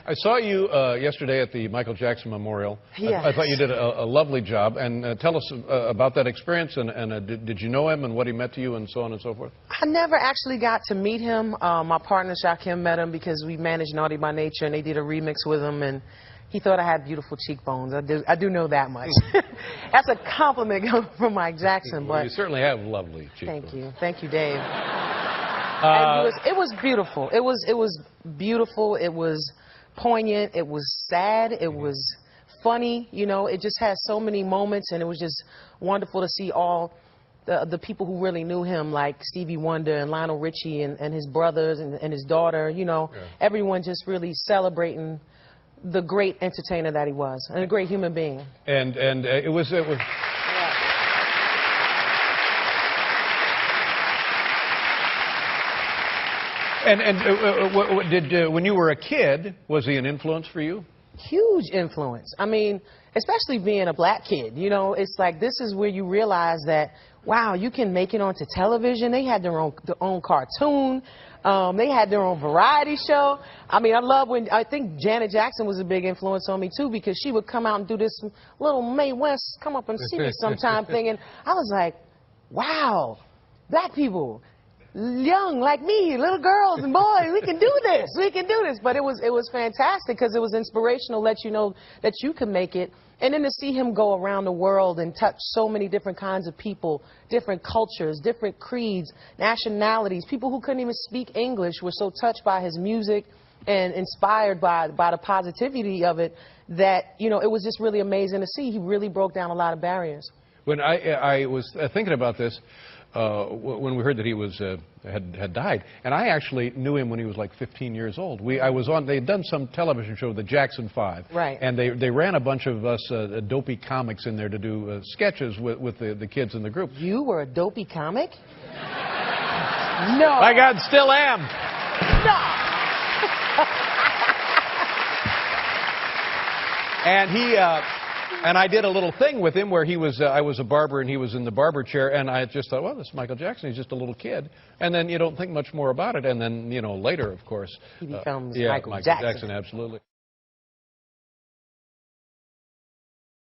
I saw you yesterday at the Michael Jackson Memorial. Yes. I thought you did a lovely job. And tell us about that experience. And did you know him and what he meant to you and so on and so forth? I never actually got to meet him. My partner, Shakim, met him because we managed Naughty by Nature, and they did a remix with him. And he thought I had beautiful cheekbones. I do know that much. That's a compliment from Mike Jackson. Well, but you certainly have lovely cheekbones. Thank you, Dave. And it was beautiful. It was beautiful. It was poignant. It was sad. It was funny. You know, it just had so many moments, and it was just wonderful to see all the people who really knew him, like Stevie Wonder and Lionel Richie and his brothers and his daughter. You know, everyone just really celebrating the great entertainer that he was, and a great human being. And it was. And when you were a kid, was he an influence for you? Huge influence. I mean, especially being a black kid, you know, it's like this is where you realize that, wow, you can make it onto television. They had their own cartoon. They had their own variety show. I mean, I think Janet Jackson was a big influence on me, too, because she would come out and do this little Mae West come up and see me sometime thing. And I was like, wow, black people, young like me, little girls and boys, we can do this. We can do this. But it was fantastic because it was inspirational, let you know that you can make it. And then to see him go around the world and touch so many different kinds of people, different cultures, different creeds, nationalities, people who couldn't even speak English were so touched by his music and inspired by the positivity of it that, you know, it was just really amazing to see. He really broke down a lot of barriers. When I was thinking about this, when we heard that he was had died, and I actually knew him when he was like 15 years old. They'd done some television show, the Jackson 5, right? And they ran a bunch of us dopey comics in there to do sketches with the kids in the group. You were a dopey comic? No. My God, still am. No. And he. And I did a little thing with him where I was a barber and he was in the barber chair, and I just thought, well, this is Michael Jackson. He's just a little kid. And then you don't think much more about it. And then, you know, later, of course, he becomes Michael Jackson. Jackson, absolutely.